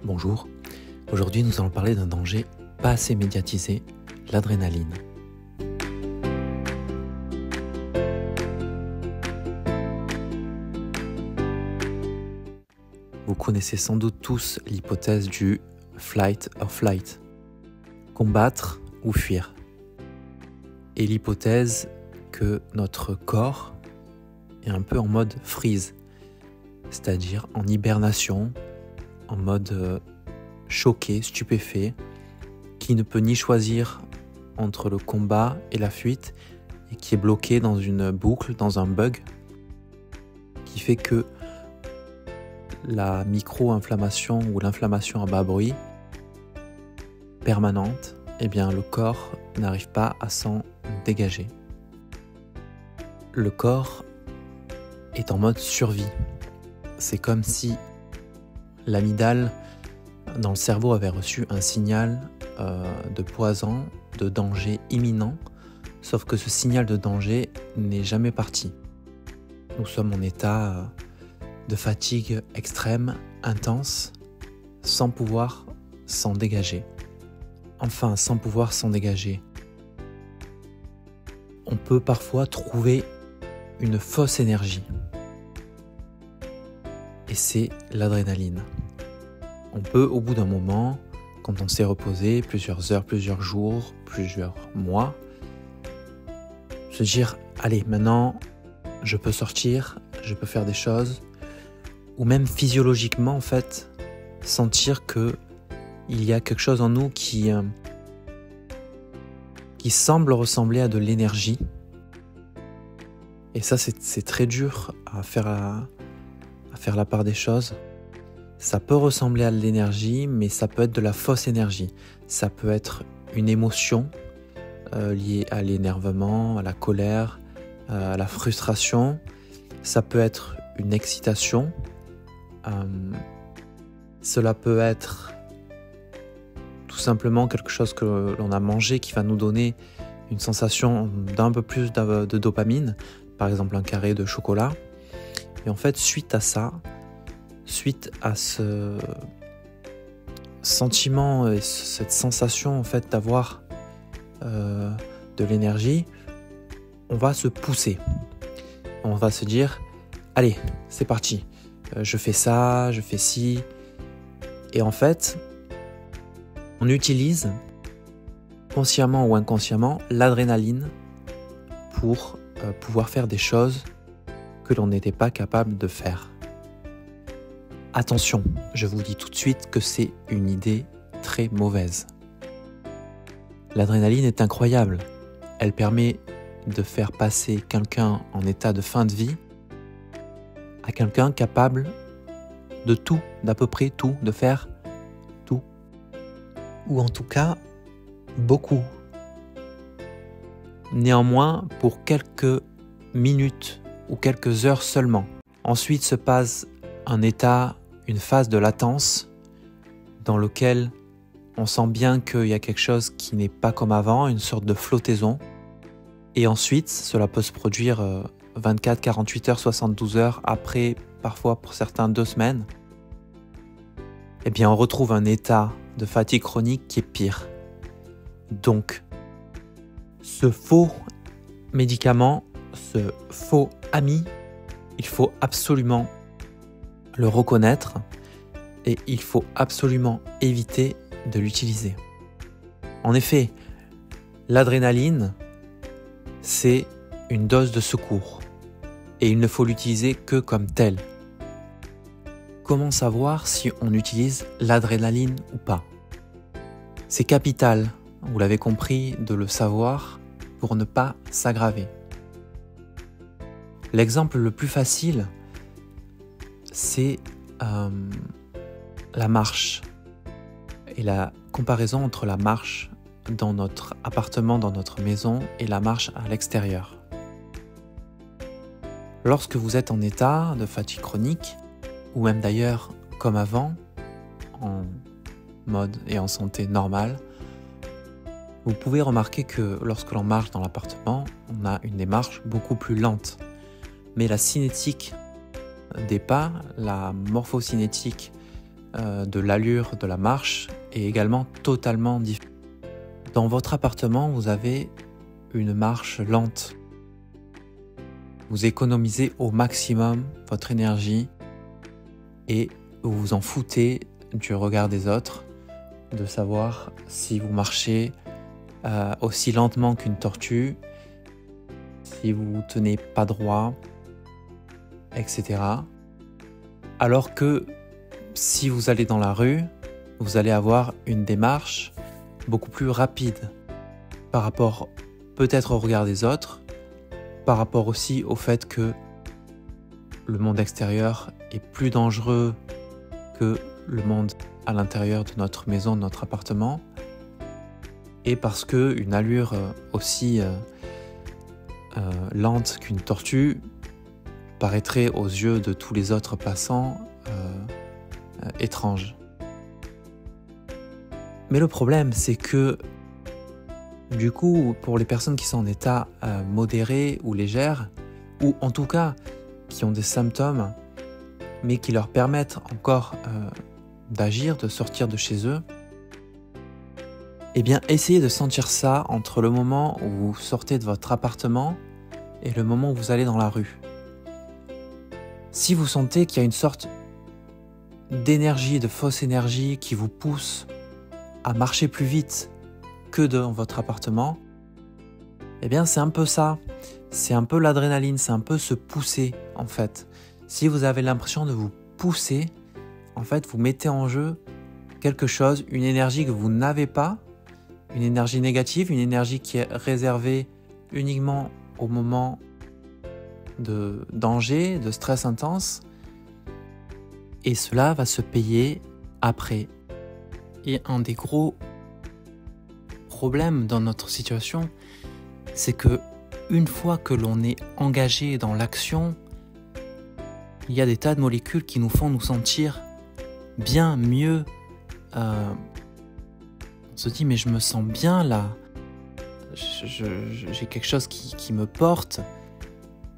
Bonjour, aujourd'hui nous allons parler d'un danger pas assez médiatisé, l'adrénaline. Vous connaissez sans doute tous l'hypothèse du fight or flight, combattre ou fuir, et l'hypothèse que notre corps est un peu en mode freeze, c'est-à-dire en hibernation, en mode choqué, stupéfait, qui ne peut ni choisir entre le combat et la fuite et qui est bloqué dans une boucle, dans un bug, qui fait que la micro-inflammation ou l'inflammation à bas bruit permanente, eh bien le corps n'arrive pas à s'en dégager. Le corps est en mode survie. C'est comme si l'amygdale dans le cerveau avait reçu un signal de poison, de danger imminent, sauf que ce signal de danger n'est jamais parti. Nous sommes en état de fatigue extrême, intense, sans pouvoir s'en dégager. Enfin, sans pouvoir s'en dégager. On peut parfois trouver une fausse énergie. Et c'est l'adrénaline. On peut, au bout d'un moment, quand on s'est reposé plusieurs heures, plusieurs jours, plusieurs mois, se dire « Allez, maintenant, je peux sortir, je peux faire des choses », ou même physiologiquement, en fait, sentir qu'il y a quelque chose en nous qui semble ressembler à de l'énergie. Et ça, c'est très dur à faire la part des choses. Ça peut ressembler à de l'énergie, mais ça peut être de la fausse énergie. Ça peut être une émotion liée à l'énervement, à la colère, à la frustration. Ça peut être une excitation. Cela peut être tout simplement quelque chose que l'on a mangé qui va nous donner une sensation d'un peu plus de dopamine, par exemple un carré de chocolat. Et en fait, suite à ça, suite à ce sentiment et cette sensation en fait d'avoir de l'énergie, on va se pousser. On va se dire, allez, c'est parti, je fais ça, je fais ci. Et en fait, on utilise consciemment ou inconsciemment l'adrénaline pour pouvoir faire des choses que l'on n'était pas capable de faire. Attention, je vous dis tout de suite que c'est une idée très mauvaise. L'adrénaline est incroyable. Elle permet de faire passer quelqu'un en état de fin de vie à quelqu'un capable de tout, d'à peu près tout, de faire tout. Ou en tout cas, beaucoup. Néanmoins, pour quelques minutes ou quelques heures seulement. Ensuite se passe un état, une phase de latence dans lequel on sent bien qu'il y a quelque chose qui n'est pas comme avant, une sorte de flottaison. Et ensuite, cela peut se produire 24, 48 heures, 72 heures après, parfois pour certains 2 semaines. Eh bien, on retrouve un état de fatigue chronique qui est pire. Donc, ce faux médicament, ce faux ami, il faut absolument le reconnaître et il faut absolument éviter de l'utiliser. En effet, l'adrénaline, c'est une dose de secours et il ne faut l'utiliser que comme telle. Comment savoir si on utilise l'adrénaline ou pas ? C'est capital, vous l'avez compris, de le savoir pour ne pas s'aggraver. L'exemple le plus facile, c'est la marche et la comparaison entre la marche dans notre appartement, dans notre maison et la marche à l'extérieur. Lorsque vous êtes en état de fatigue chronique, ou même d'ailleurs comme avant, en mode et en santé normale, vous pouvez remarquer que lorsque l'on marche dans l'appartement, on a une démarche beaucoup plus lente. Mais la cinétique des pas, la morphocinétique de l'allure de la marche est également totalement différente. Dans votre appartement, vous avez une marche lente. Vous économisez au maximum votre énergie et vous vous en foutez du regard des autres, de savoir si vous marchez aussi lentement qu'une tortue, si vous ne tenez pas droit, etc. Alors que si vous allez dans la rue, vous allez avoir une démarche beaucoup plus rapide par rapport peut-être au regard des autres, par rapport aussi au fait que le monde extérieur est plus dangereux que le monde à l'intérieur de notre maison, de notre appartement, et parce qu'une allure aussi lente qu'une tortue paraîtrait aux yeux de tous les autres passants étrange. Mais le problème, c'est que du coup, pour les personnes qui sont en état modéré ou légère, ou en tout cas qui ont des symptômes, mais qui leur permettent encore d'agir, de sortir de chez eux, eh bien, essayez de sentir ça entre le moment où vous sortez de votre appartement et le moment où vous allez dans la rue. Si vous sentez qu'il y a une sorte d'énergie, de fausse énergie qui vous pousse à marcher plus vite que dans votre appartement, eh bien c'est un peu ça, c'est un peu l'adrénaline, c'est un peu se pousser en fait. Si vous avez l'impression de vous pousser, en fait vous mettez en jeu quelque chose, une énergie que vous n'avez pas, une énergie négative, une énergie qui est réservée uniquement au moment de danger, de stress intense, et cela va se payer après. Et un des gros problèmes dans notre situation, c'est que une fois que l'on est engagé dans l'action, il y a des tas de molécules qui nous font nous sentir bien mieux. On se dit mais je me sens bien là, j'ai quelque chose qui me porte.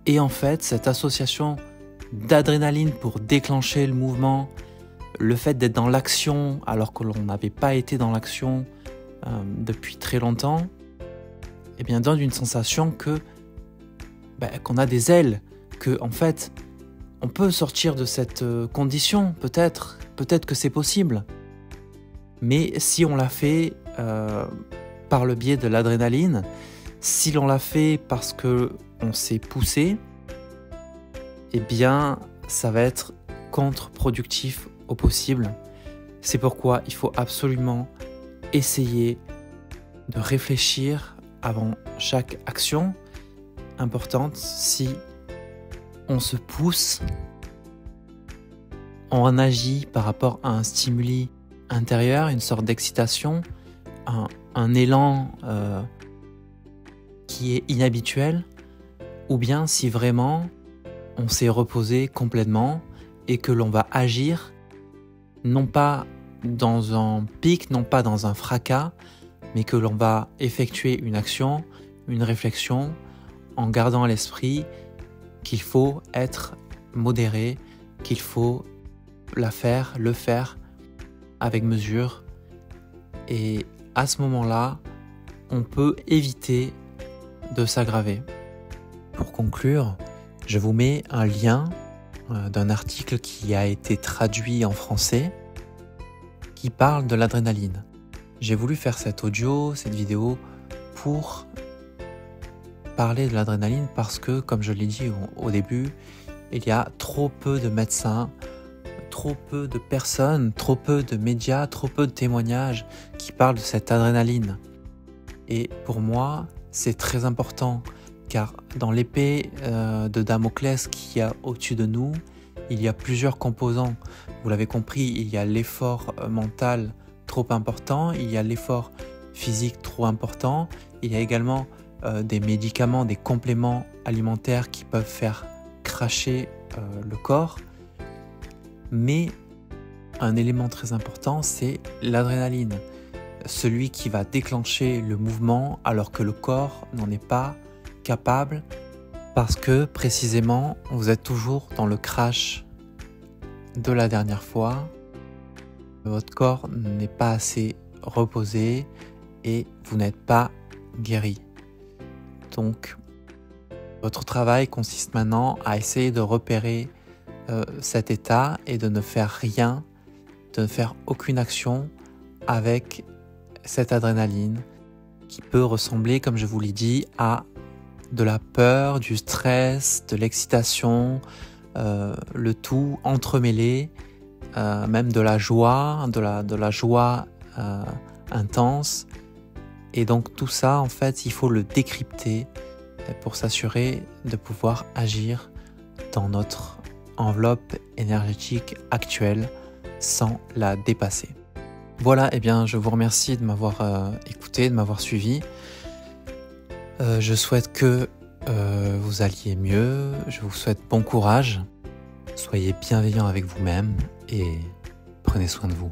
Et en fait, cette association d'adrénaline pour déclencher le mouvement, le fait d'être dans l'action alors que l'on n'avait pas été dans l'action depuis très longtemps, eh bien donne une sensation qu'on a des ailes, que en fait on peut sortir de cette condition, peut-être que c'est possible. Mais si on l'a fait par le biais de l'adrénaline, si l'on l'a fait parce que on s'est poussé, eh bien ça va être contre-productif au possible. C'est pourquoi il faut absolument essayer de réfléchir avant chaque action importante. Si on se pousse, on agit par rapport à un stimuli intérieur, une sorte d'excitation, un élan qui est inhabituel, ou bien si vraiment on s'est reposé complètement et que l'on va agir non pas dans un pic, non pas dans un fracas, mais que l'on va effectuer une action, une réflexion, en gardant à l'esprit qu'il faut être modéré, qu'il faut le faire avec mesure. Et à ce moment-là, on peut éviter de s'aggraver. Pour conclure, je vous mets un lien d'un article qui a été traduit en français qui parle de l'adrénaline. J'ai voulu faire cette vidéo pour parler de l'adrénaline parce que, comme je l'ai dit au début, il y a trop peu de médecins, trop peu de personnes, trop peu de médias, trop peu de témoignages qui parlent de cette adrénaline. Et pour moi, c'est très important car dans l'épée de Damoclès qui y a au-dessus de nous, il y a plusieurs composants. Vous l'avez compris, il y a l'effort mental trop important, il y a l'effort physique trop important, il y a également des médicaments, des compléments alimentaires qui peuvent faire cracher le corps. Mais un élément très important, c'est l'adrénaline, celui qui va déclencher le mouvement alors que le corps n'en est pas capable, parce que précisément vous êtes toujours dans le crash de la dernière fois votre corps n'est pas assez reposé et vous n'êtes pas guéri. Donc, votre travail consiste maintenant à essayer de repérer cet état et de ne faire rien, de ne faire aucune action avec cette adrénaline qui peut ressembler, comme je vous l'ai dit, à de la peur, du stress, de l'excitation, le tout entremêlé, même de la joie, de la joie intense. Et donc tout ça, en fait, il faut le décrypter pour s'assurer de pouvoir agir dans notre enveloppe énergétique actuelle sans la dépasser. Voilà, eh bien, je vous remercie de m'avoir écouté, de m'avoir suivi. Je souhaite que vous alliez mieux, je vous souhaite bon courage, soyez bienveillants avec vous-même et prenez soin de vous.